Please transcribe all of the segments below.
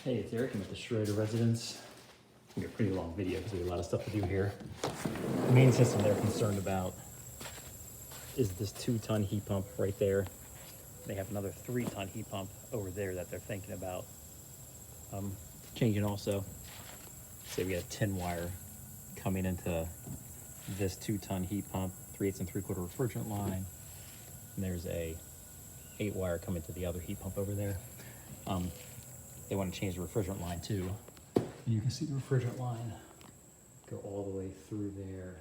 Hey, it's Eric. I'm at the Schroeder residence. It's gonna be a pretty long video because we have a lot of stuff to do here. The main system they're concerned about is this 2-ton heat pump right there. They have another 3-ton heat pump over there that they're thinking about changing also. So we got a 10-wire coming into this 2-ton heat pump, 3/8 and 3/4 refrigerant line. And there's a 8-wire coming to the other heat pump over there. They want to change the refrigerant line too. And you can see the refrigerant line go all the way through there,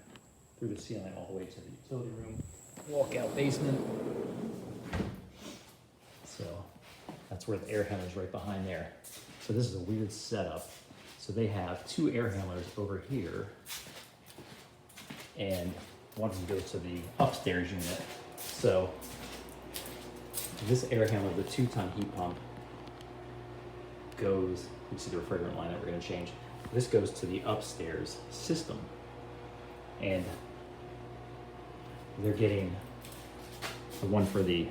through the ceiling, all the way to the utility room, walkout basement. So that's where the air handler is, right behind there. So this is a weird setup. So they have 2 air handlers over here, and one of them goes to the upstairs unit. So this air handler, the 2-ton heat pump, goes, you see the refrigerant line that we're going to change. This goes to the upstairs system, and they're getting the one for the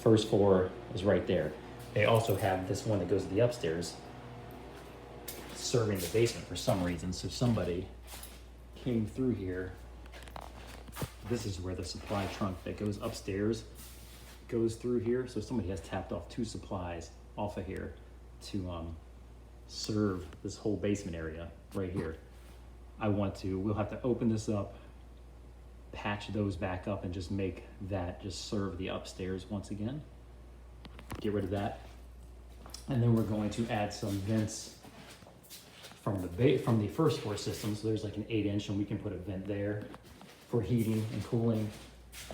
first floor is right there. They also have this one that goes to the upstairs serving the basement for some reason. So somebody came through here. This is where the supply trunk that goes upstairs goes through here. So somebody has tapped off 2 supplies off of here to serve this whole basement area right here. We'll have to open this up, patch those back up, and just make that just serve the upstairs once again. Get rid of that. And then we're going to add some vents from the first floor system. So there's like an 8-inch, and we can put a vent there for heating and cooling,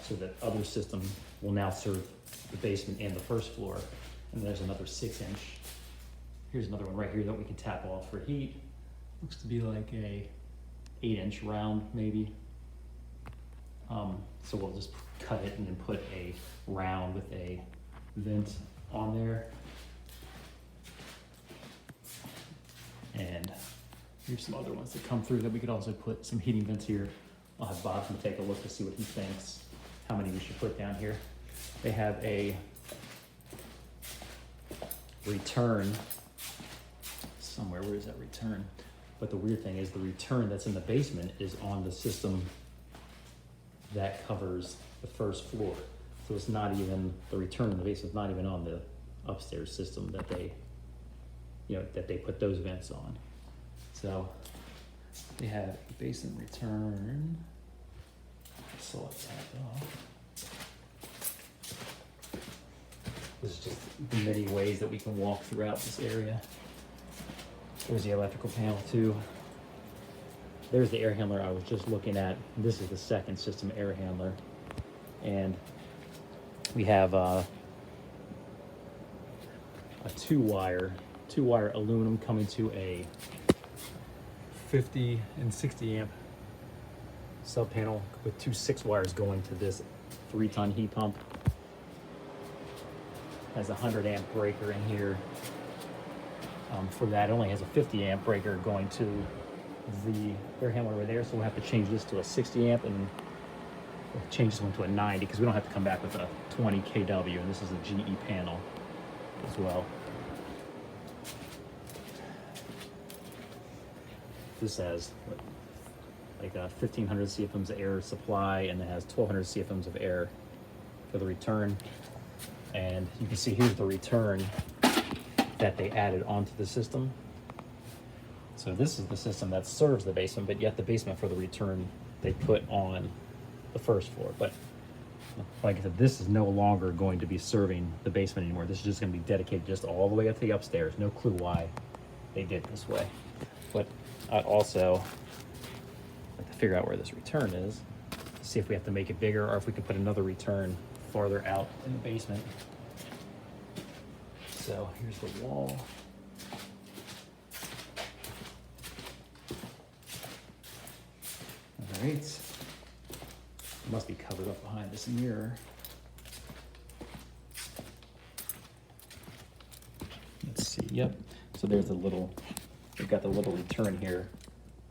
so that other system will now serve the basement and the first floor. And there's another 6-inch. Here's another one right here that we can tap off for heat. Looks to be like a 8-inch round, maybe. So we'll just cut it and then put a round with a vent on there. And here's some other ones that come through that we could also put some heating vents here. I'll have Bob come take a look to see what he thinks, how many we should put down here. They have a return somewhere. Where is that return? But the weird thing is the return that's in the basement is on the system that covers the first floor. So it's not even, the return in the basement is not even on the upstairs system that they put those vents on. So they have a basement return. So let's tap it off. This is just the many ways that we can walk throughout this area. There's the electrical panel too. There's the air handler I was just looking at. This is the second system air handler. And we have a 2-wire aluminum coming to a 50 and 60 amp sub panel with 2 6-wires going to this 3-ton heat pump. Has a 100 amp breaker in here. For that, it only has a 50 amp breaker going to the air handler over there, so we'll have to change this to a 60 amp and we'll change this one to a 90 because we don't have to come back with a 20 kW, and this is a GE panel as well. This has like a 1500 CFMs of air supply, and it has 1200 CFMs of air for the return. And you can see here's the return that they added onto the system. So this is the system that serves the basement, but yet the basement for the return they put on the first floor. But like I said, this is no longer going to be serving the basement anymore. This is just going to be dedicated just all the way up to the upstairs. No clue why they did it this way. But I also like to figure out where this return is, see if we have to make it bigger or if we can put another return farther out in the basement. So here's the wall. All right. It must be covered up behind this mirror. Let's see. Yep. So there's a little, we've got the little return here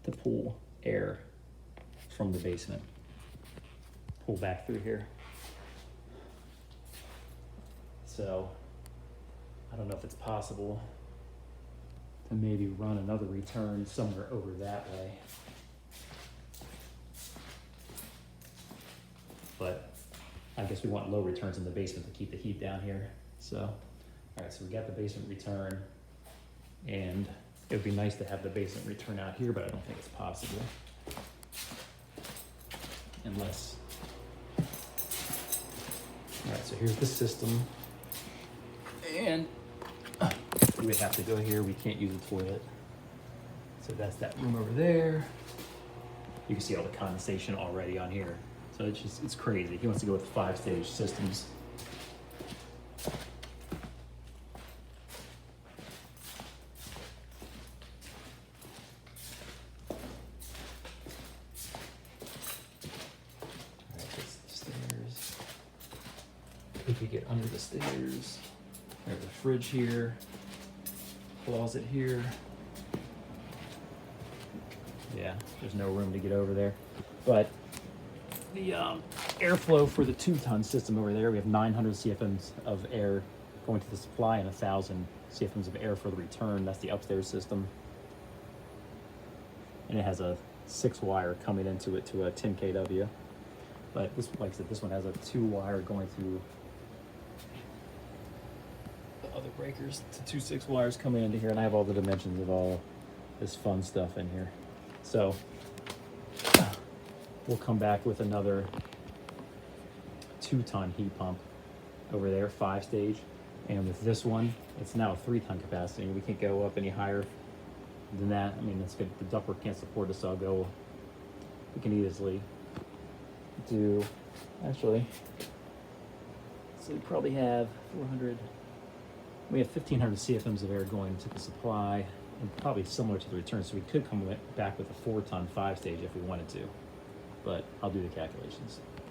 to pull air from the basement. Pull back through here. So I don't know if it's possible and maybe run another return somewhere over that way. But I guess we want low returns in the basement to keep the heat down here. So, all right, so we got the basement return, and it would be nice to have the basement return out here, but I don't think it's possible. Unless, all right, so here's the system, and we would have to go here. We can't use the toilet. So that's that room over there. You can see all the condensation already on here. So it's crazy. He wants to go with 5-stage systems. All right, that's the stairs. We could get under the stairs. There's a fridge here, closet here. Yeah, there's no room to get over there. But the airflow for the 2-ton system over there, we have 900 CFMs of air going to the supply and 1,000 CFMs of air for the return. That's the upstairs system. And it has a 6-wire coming into it to a 10 kW. But this, like I said, this one has a 2-wire going through the other breakers to 2 6-wires coming into here. And I have all the dimensions of all this fun stuff in here. So we'll come back with another 2-ton heat pump over there, 5-stage. And with this one, it's now a 3-ton capacity. We can't go up any higher than that. I mean, that's good. The ductwork can't support us, so I'll go, we can easily do, actually, so we probably have 400, we have 1,500 CFMs of air going to the supply, and probably similar to the return. So we could come back with a 4-ton 5-stage if we wanted to, but I'll do the calculations.